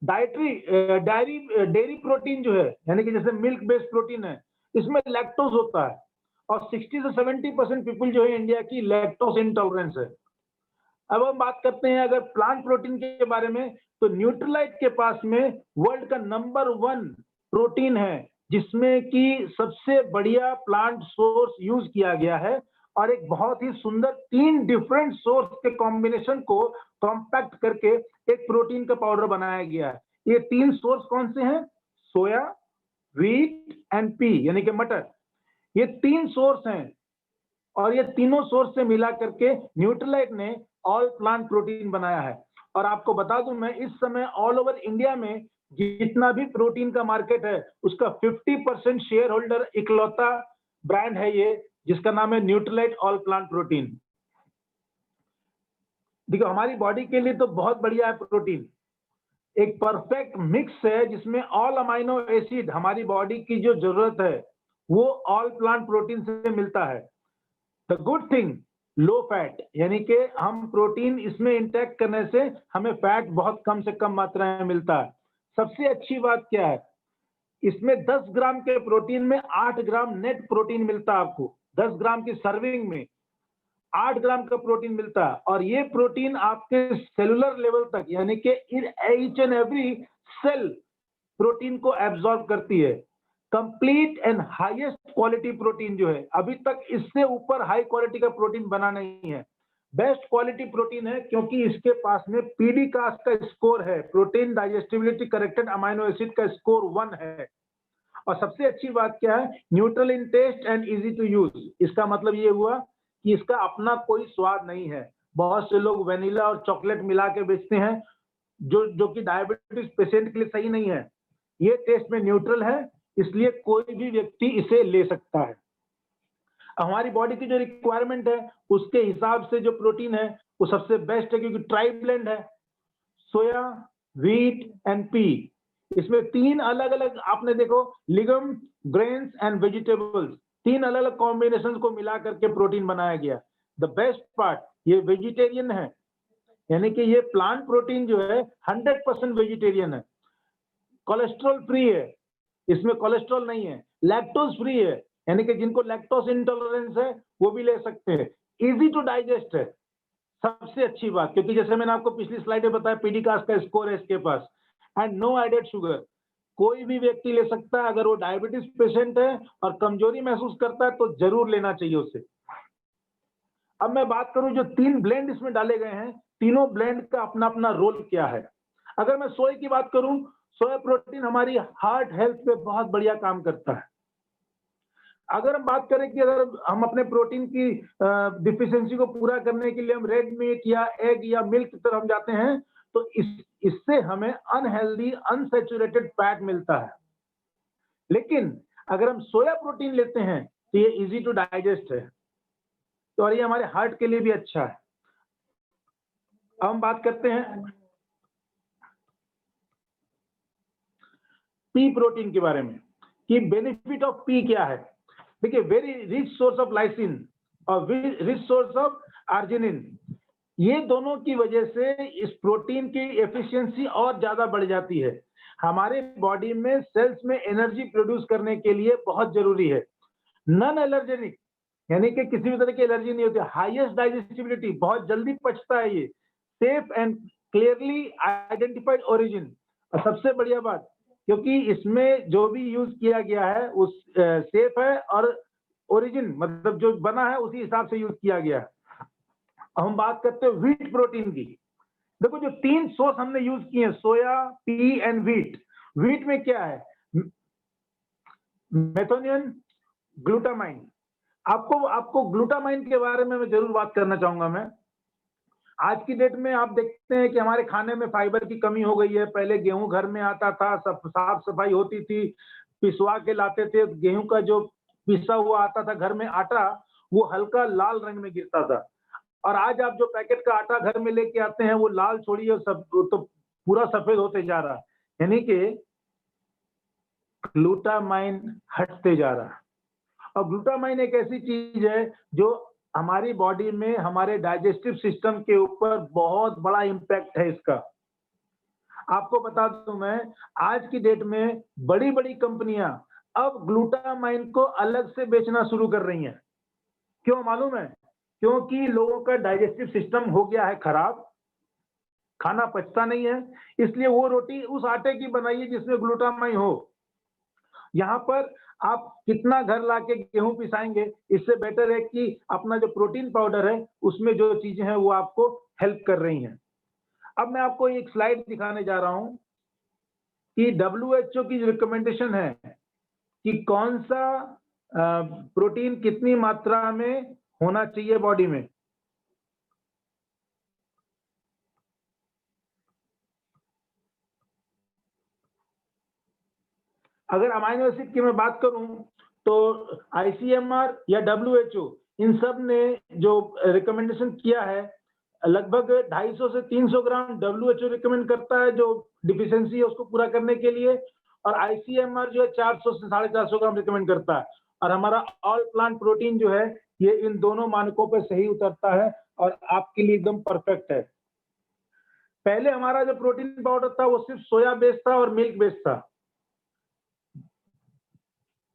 डेयरी प्रोटीन जो है, यानी कि जैसे मिल्क बेस्ड प्रोटीन है, इसमें लैक्टोज होता है, और 60 से 70% पीपल जो है इंडिया की लैक्टोज इंटॉलरेंस है। अब हम बात करते हैं अगर प्लांट प्रोटीन के बारे में, तो न्यूट्रीलाइट के पास में वर्ल्ड का नंबर 1 प्रोटीन है जिसमें कि सबसे बढ़िया प्लांट सोर्स यूज किया गया है, और एक बहुत ही सुंदर 3 डिफरेंट सोर्स के कॉम्बिनेशन को कॉम्पैक्ट करके एक प्रोटीन का पाउडर बनाया गया है। ये 3 सोर्स कौन से हैं? सोया, व्हीट एंड पी, यानी कि मटर। ये 3 सोर्स हैं, और ये तीनों सोर्स से मिला करके न्यूट्रीलाइट ने ऑल प्लांट प्रोटीन बनाया है। और आपको बता दूं मैं, इस समय ऑल ओवर इंडिया में जितना भी प्रोटीन का मार्केट है उसका 50% शेयर होल्डर इकलौता ब्रांड है ये, जिसका नाम है न्यूट्रीलाइट ऑल प्लांट प्रोटीन। देखो, हमारी बॉडी के लिए तो बहुत बढ़िया है प्रोटीन, एक परफेक्ट मिक्स है जिसमें ऑल अमाइनो एसिड हमारी बॉडी की जो जरूरत है वो ऑल प्लांट प्रोटीन से मिलता है। The good thing, low fat, यानी कि हम प्रोटीन इसमें इंटेक करने से हमें फैट बहुत कम से कम मात्रा में मिलता है। सबसे अच्छी बात क्या है, इसमें 10 ग्राम के प्रोटीन में 8 ग्राम नेट प्रोटीन मिलता है आपको। 10 ग्राम की सर्विंग में 8 ग्राम का प्रोटीन मिलता है, और ये प्रोटीन आपके सेलुलर लेवल तक, यानी कि each and every cell protein को एब्जॉर्ब करती है। Complete and highest quality protein जो है, अभी तक इससे ऊपर हाई क्वालिटी का प्रोटीन बना नहीं है। बेस्ट क्वालिटी प्रोटीन है क्योंकि इसके पास में पीडीकास का स्कोर है, protein digestibility corrected amino acid का स्कोर 1 है। और सबसे अच्छी बात क्या है, neutral in taste and easy to use. इसका मतलब ये हुआ कि इसका अपना कोई स्वाद नहीं है। बहुत से लोग वेनिला और चॉकलेट मिला के बेचते हैं, जो कि डायबिटीज पेशेंट के लिए सही नहीं है। ये टेस्ट में न्यूट्रल है, इसलिए कोई भी व्यक्ति इसे ले सकता है। हमारी बॉडी की जो रिक्वायरमेंट है उसके हिसाब से जो प्रोटीन है वो सबसे बेस्ट है, क्योंकि ट्राई ब्लेंड है, सोया, व्हीट एंड पी। इसमें 3 अलग अलग, आपने देखो, लिगम, ग्रेन्स एंड वेजिटेबल्स, 3 अलग अलग कॉम्बिनेशन को मिला करके प्रोटीन बनाया गया। द बेस्ट पार्ट, ये वेजिटेरियन है, यानी कि ये प्लांट प्रोटीन जो है 100% वेजिटेरियन है। कोलेस्ट्रॉल फ्री है, इसमें कोलेस्ट्रॉल नहीं है। लैक्टोज फ्री है, यानी कि जिनको लैक्टोज इंटॉलरेंस है वो भी ले सकते हैं। इजी टू डाइजेस्ट है, सबसे अच्छी बात, क्योंकि जैसे मैंने आपको पिछली स्लाइड में बताया पीडीकास का स्कोर है इसके पास, एंड नो एडेड शुगर। कोई भी व्यक्ति ले सकता है, अगर वो डायबिटीज पेशेंट है और कमजोरी महसूस करता है तो जरूर लेना चाहिए उसे। अब मैं बात करूं, जो 3 ब्लेंड इसमें डाले गए हैं, तीनों ब्लेंड का अपना अपना रोल क्या है। अगर मैं सोया की बात करूं, सोया प्रोटीन हमारी हार्ट हेल्थ पे बहुत बढ़िया काम करता है। अगर हम बात करें कि अगर हम अपने प्रोटीन की डिफिशियंसी को पूरा करने के लिए हम रेड मीट या एग या मिल्क की तरफ हम जाते हैं, तो इससे हमें अनहेल्दी अनसैचुरेटेड फैट मिलता है। लेकिन अगर हम सोया प्रोटीन लेते हैं तो ये इजी टू डाइजेस्ट है, तो और ये हमारे हार्ट के लिए भी अच्छा है। अब हम बात करते हैं पी प्रोटीन के बारे में, कि बेनिफिट ऑफ पी क्या है। देखिए, very rich source of lysine और रिच सोर्स ऑफ आर्जिनिन, ये दोनों की वजह से इस प्रोटीन की एफिशिएंसी और ज्यादा बढ़ जाती है। हमारे बॉडी में सेल्स में एनर्जी प्रोड्यूस करने के लिए बहुत जरूरी है। नॉन एलर्जेनिक, यानी कि किसी भी तरह की एलर्जी नहीं होती। हाईएस्ट डाइजेस्टिबिलिटी, बहुत जल्दी पचता है ये। Safe and clearly identified origin, और सबसे बढ़िया बात, क्योंकि इसमें जो भी यूज किया गया है उस सेफ है, और ओरिजिन मतलब जो बना है उसी हिसाब से यूज किया गया है। हम बात करते हैं व्हीट प्रोटीन की। देखो, जो 3 सोर्स हमने यूज किए हैं, सोया, पी एंड व्हीट। व्हीट में क्या है, मेथोनियन, ग्लूटामाइन। आपको ग्लूटामाइन के बारे में मैं जरूर बात करना चाहूंगा। मैं आज की डेट में आप देखते हैं कि हमारे खाने में फाइबर की कमी हो गई है। पहले गेहूं घर में आता था, सब साफ सफाई होती थी, पिसवा के लाते थे। गेहूं का जो पिसा हुआ आता था घर में आटा, वो हल्का लाल रंग में गिरता था। और आज आप जो पैकेट का आटा घर में लेके आते हैं, वो लाल छोड़िए, सब तो पूरा सफेद होते जा रहा है, यानी कि ग्लूटामाइन हटते जा रहा है। और ग्लूटामाइन एक ऐसी चीज है जो हमारी बॉडी में हमारे डाइजेस्टिव सिस्टम के ऊपर बहुत बड़ा इंपैक्ट है इसका। आपको बता दूं मैं, आज की डेट में बड़ी बड़ी कंपनियां अब ग्लूटामाइन को अलग से बेचना शुरू कर रही हैं। क्यों मालूम है? क्योंकि लोगों का डाइजेस्टिव सिस्टम हो गया है खराब, खाना पचता नहीं है, इसलिए वो रोटी उस आटे की बनाइए जिसमें ग्लूटामाइन हो। यहाँ पर आप कितना घर लाके गेहूं पिसाएंगे, इससे बेटर है कि अपना जो प्रोटीन पाउडर है उसमें जो चीजें हैं वो आपको हेल्प कर रही हैं। अब मैं आपको एक स्लाइड दिखाने जा रहा हूं कि WHO की रिकमेंडेशन है कि कौन सा प्रोटीन कितनी मात्रा में होना चाहिए बॉडी में। अगर अमाइनो एसिड की मैं बात करूं तो ICMR या WHO, इन सब ने जो रिकमेंडेशन किया है, लगभग 250 से 300 ग्राम WHO रिकमेंड करता है जो डिफिशियंसी है उसको पूरा करने के लिए, और ICMR जो है 400 से 450 ग्राम रिकमेंड करता है। और हमारा ऑल प्लांट प्रोटीन जो है ये इन दोनों मानकों पे सही उतरता है और आपके लिए एकदम परफेक्ट है। पहले हमारा जो प्रोटीन पाउडर था वो सिर्फ सोया बेस्ड था और मिल्क बेस्ड था,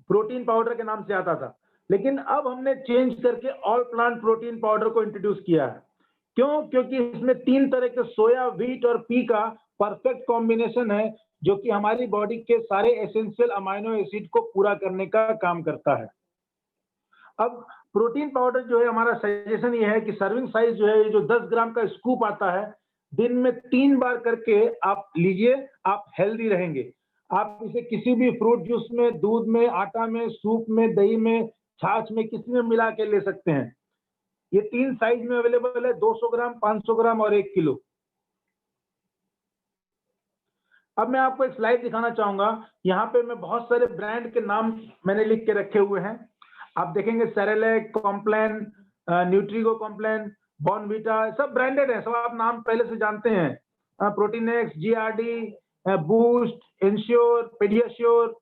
प्रोटीन पाउडर के नाम से आता था। लेकिन अब हमने चेंज करके ऑल प्लांट प्रोटीन पाउडर को इंट्रोड्यूस किया है। क्यों? क्योंकि इसमें 3 तरह के सोया, व्हीट और पी का परफेक्ट कॉम्बिनेशन है, जो कि हमारी बॉडी के सारे एसेंशियल अमाइनो एसिड को पूरा करने का काम करता है। अब प्रोटीन पाउडर जो है, हमारा सजेशन ये है कि सर्विंग साइज जो है, ये जो 10 ग्राम का स्कूप आता है, दिन में 3 बार करके आप लीजिए, आप हेल्दी रहेंगे। आप इसे किसी भी फ्रूट जूस में, दूध में, आटा में, सूप में, दही में, छाछ में, किसी में मिला के ले सकते हैं। ये 3 साइज में अवेलेबल है, 200 ग्राम, 500 ग्राम और 1 किलो। अब मैं आपको एक स्लाइड दिखाना चाहूंगा। यहाँ पे मैं बहुत सारे ब्रांड के नाम मैंने लिख के रखे हुए हैं। आप देखेंगे Cerelac, Complan, Nutrigo Complan, Bournvita, सब ब्रांडेड है, सब आप नाम पहले से जानते हैं। Protinex, GRD, Boost, Ensure, PediaSure,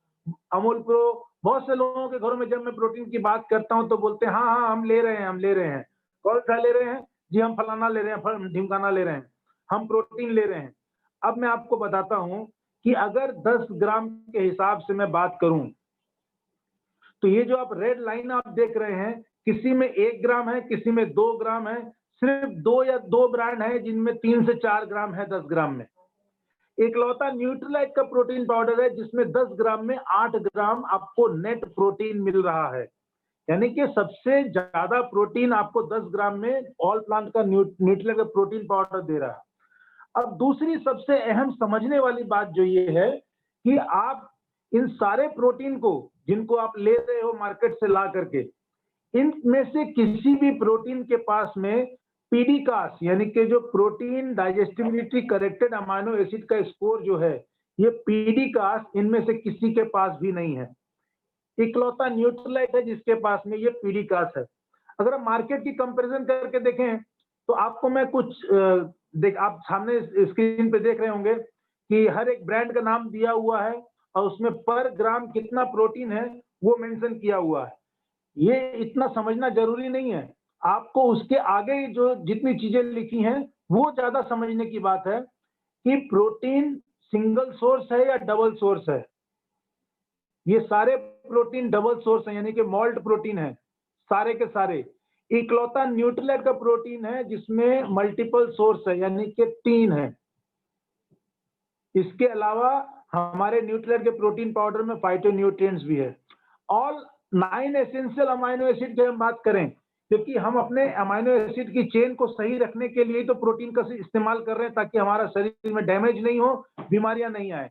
Amul pro. बहुत से लोगों के घरों में जब मैं प्रोटीन की बात करता हूं तो बोलते हैं हाँ हाँ हम ले रहे हैं, हम ले रहे हैं। कौन सा ले रहे हैं? जी हम फलाना ले रहे हैं, ढिमकाना ले रहे हैं, हम प्रोटीन ले रहे हैं। अब मैं आपको बताता हूं कि अगर 10 ग्राम के हिसाब से मैं बात करूं तो ये जो आप रेड लाइन आप देख रहे हैं, किसी में 1 ग्राम है, किसी में 2 ग्राम है। सिर्फ 2 या 2 ब्रांड है जिनमें 3 से 4 ग्राम है 10 ग्राम में। इकलौता न्यूट्रीलाइट का प्रोटीन पाउडर है जिसमें 10 ग्राम में 8 ग्राम आपको नेट प्रोटीन मिल रहा है। यानी कि सबसे ज्यादा प्रोटीन आपको 10 ग्राम में ऑल प्लांट का न्यूट्रीलाइट का प्रोटीन पाउडर दे रहा है। अब दूसरी सबसे अहम समझने वाली बात जो ये है कि आप इन सारे प्रोटीन को, जिनको आप ले रहे हो मार्केट से ला करके, इनमें से किसी भी प्रोटीन के पास में पीडीकास यानी कि जो protein digestibility corrected amino acid का स्कोर जो है, ये पीडीकास इनमें से किसी के पास भी नहीं है। इकलौता न्यूट्रीलाइट है जिसके पास में ये पीडीकास है। अगर हम मार्केट की कंपैरिजन करके देखें तो आपको मैं कुछ आप सामने स्क्रीन पे देख रहे होंगे कि हर एक ब्रांड का नाम दिया हुआ है और उसमें पर ग्राम कितना प्रोटीन है वो मेंशन किया हुआ है। ये इतना समझना जरूरी नहीं है, आपको उसके आगे जो जितनी चीजें लिखी हैं वो ज्यादा समझने की बात है कि प्रोटीन सिंगल सोर्स है या डबल सोर्स है। ये सारे प्रोटीन डबल सोर्स है, यानी कि मॉल्ट प्रोटीन है सारे के सारे। इकलौता न्यूट्रीलाइट का प्रोटीन है जिसमें मल्टीपल सोर्स है, यानी कि 3 है। इसके अलावा हमारे न्यूट्रीलाइट के प्रोटीन पाउडर में फाइटोन्यूट्रिएंट्स भी है। ऑल 9 एसेंशियल अमाइनो एसिड की हम बात करें, क्योंकि हम अपने अमाइनो एसिड की चेन को सही रखने के लिए तो प्रोटीन का इस्तेमाल कर रहे हैं ताकि हमारा शरीर में डैमेज नहीं हो, बीमारियां नहीं आए।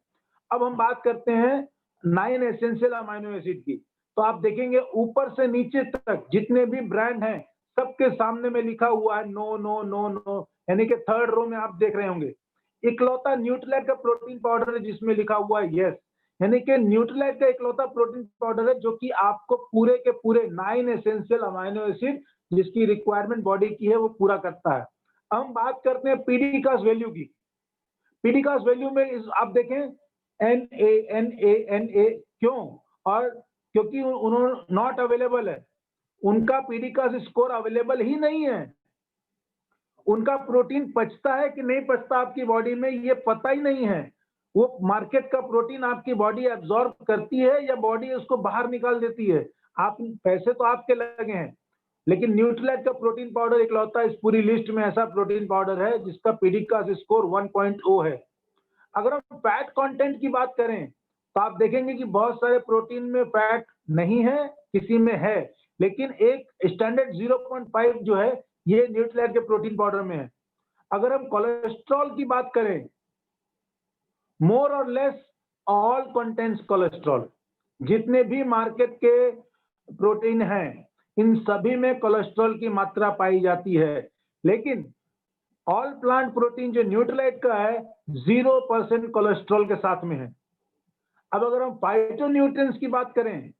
अब हम बात करते हैं 9 एसेंशियल अमाइनो एसिड की, तो आप देखेंगे ऊपर से नीचे तक जितने भी ब्रांड हैं सबके सामने में लिखा हुआ है नो नो नो नो, यानी कि 3rd रो में आप देख रहे होंगे। इकलौता न्यूट्रीलाइट का प्रोटीन पाउडर है जिसमें लिखा हुआ है यस, यानी कि न्यूट्रीलाइट का इकलौता प्रोटीन पाउडर है जो कि आपको पूरे के पूरे 9 एसेंशियल अमाइनो एसिड जिसकी रिक्वायरमेंट बॉडी की है वो पूरा करता है। अब हम बात करते हैं पीडीकास वैल्यू की। पीडीकास वैल्यू में आप देखें NA क्यों? और क्योंकि उन्होंने नॉट अवेलेबल है, उनका पीडीकास स्कोर अवेलेबल ही नहीं है। उनका प्रोटीन पचता है कि नहीं पचता आपकी बॉडी में ये पता ही नहीं है। वो मार्केट का प्रोटीन आपकी बॉडी एब्जॉर्ब करती है या बॉडी उसको बाहर निकाल देती है। आप पैसे तो आपके लगे हैं, लेकिन न्यूट्रीलाइट का प्रोटीन पाउडर इकलौता इस पूरी लिस्ट में ऐसा प्रोटीन पाउडर है जिसका पीडीकास स्कोर 1.0 है। अगर हम फैट कंटेंट की बात करें तो आप देखेंगे कि बहुत सारे प्रोटीन में फैट नहीं है, किसी में है, लेकिन एक स्टैंडर्ड 0.5 जो है ये न्यूट्रीलाइट के प्रोटीन पाउडर में है। अगर हम कोलेस्ट्रॉल की बात करें, मोर और लेस ऑल कंटेंट्स कोलेस्ट्रॉल, जितने भी मार्केट के प्रोटीन हैं इन सभी में कोलेस्ट्रॉल की मात्रा पाई जाती है, लेकिन ऑल प्लांट प्रोटीन जो न्यूट्रीलाइट का है 0% कोलेस्ट्रॉल के साथ में है। अब अगर हम फाइटोन्यूट्रिएंट्स की बात करें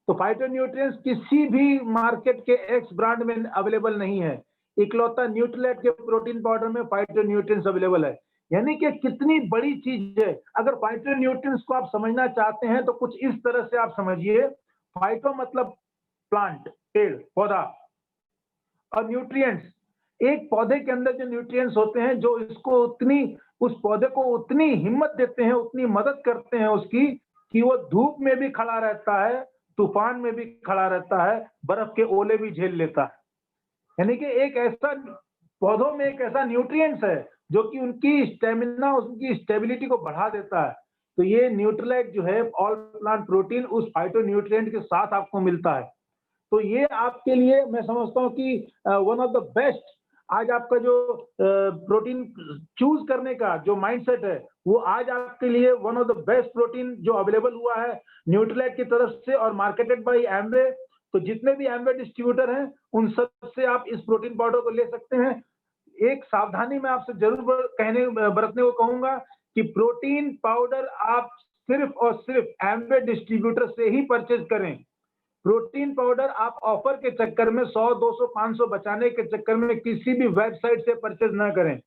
तो फाइटोन्यूट्रिएंट्स किसी भी मार्केट के एक्स ब्रांड में अवेलेबल नहीं है। इकलौता न्यूट्रीलाइट के प्रोटीन पाउडर में फाइटोन्यूट्रिएंट्स अवेलेबल है, यानी कि कितनी बड़ी चीज है। अगर फाइटोन्यूट्रिएंट्स को आप समझना चाहते हैं तो कुछ इस तरह से आप समझिए, फाइटो मतलब प्लांट, पेड़, पौधा, और न्यूट्रिएंट्स, एक पौधे के अंदर जो न्यूट्रिएंट्स होते हैं जो इसको उतनी, उस पौधे को उतनी हिम्मत देते हैं, उतनी मदद करते हैं उसकी, कि वो धूप में भी खड़ा रहता है, तूफान में भी खड़ा रहता है, बर्फ के ओले भी झेल लेता है। यानी कि एक ऐसा, पौधों में एक ऐसा न्यूट्रिएंट्स है जो कि उनकी स्टेमिना, उनकी स्टेबिलिटी को बढ़ा देता है। तो ये न्यूट्रलाइट जो है ऑल प्लांट प्रोटीन उस फाइटोन्यूट्रिएंट के साथ आपको मिलता है। तो ये आपके लिए मैं समझता हूँ कि वन ऑफ द बेस्ट, आज आपका जो प्रोटीन चूज करने का जो माइंडसेट है, वो आज आपके लिए one of the best protein जो अवेलेबल हुआ है न्यूट्रलाइट की तरफ से और मार्केटेड बाय एमवे। तो जितने भी एमवे डिस्ट्रीब्यूटर हैं उन सब से आप इस प्रोटीन पाउडर को ले सकते हैं। एक सावधानी मैं आपसे जरूर बरतने को कहूंगा कि प्रोटीन पाउडर आप सिर्फ और सिर्फ एमवे डिस्ट्रीब्यूटर से ही परचेज करें। प्रोटीन पाउडर आप ऑफर के चक्कर में 100, 200, 500 बचाने के चक्कर में किसी भी वेबसाइट से परचेज ना करें।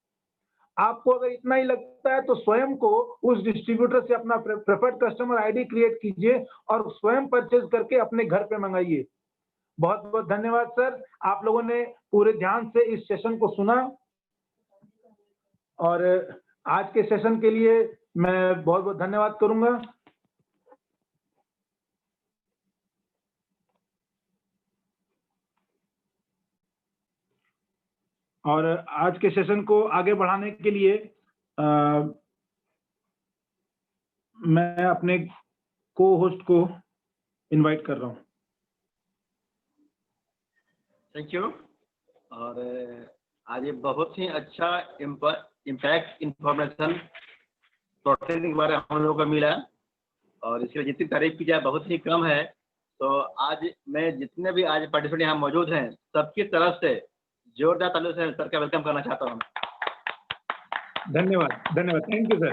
आपको अगर इतना ही लगता है तो स्वयं को उस डिस्ट्रीब्यूटर से अपना प्रेफर्ड कस्टमर आईडी क्रिएट कीजिए और स्वयं परचेज करके अपने घर पे मंगाइए। बहुत बहुत धन्यवाद सर, आप लोगों ने पूरे ध्यान से इस सेशन को सुना, और आज के सेशन के लिए मैं बहुत बहुत धन्यवाद करूंगा। और आज के सेशन को आगे बढ़ाने के लिए मैं अपने को होस्ट को इनवाइट कर रहा हूं। Thank you. और आज ये बहुत ही अच्छा इम्पैक्ट इंफॉर्मेशन प्रोटीन के बारे में हम लोगों को मिला, और इसकी जितनी तारीफ की जाए बहुत ही कम है। तो आज मैं जितने भी आज पार्टिसिपेंट यहाँ मौजूद हैं सबकी तरफ से जोरदार तालियों से सर का वेलकम करना चाहता हूँ। धन्यवाद, धन्यवाद, थैंक यू सर।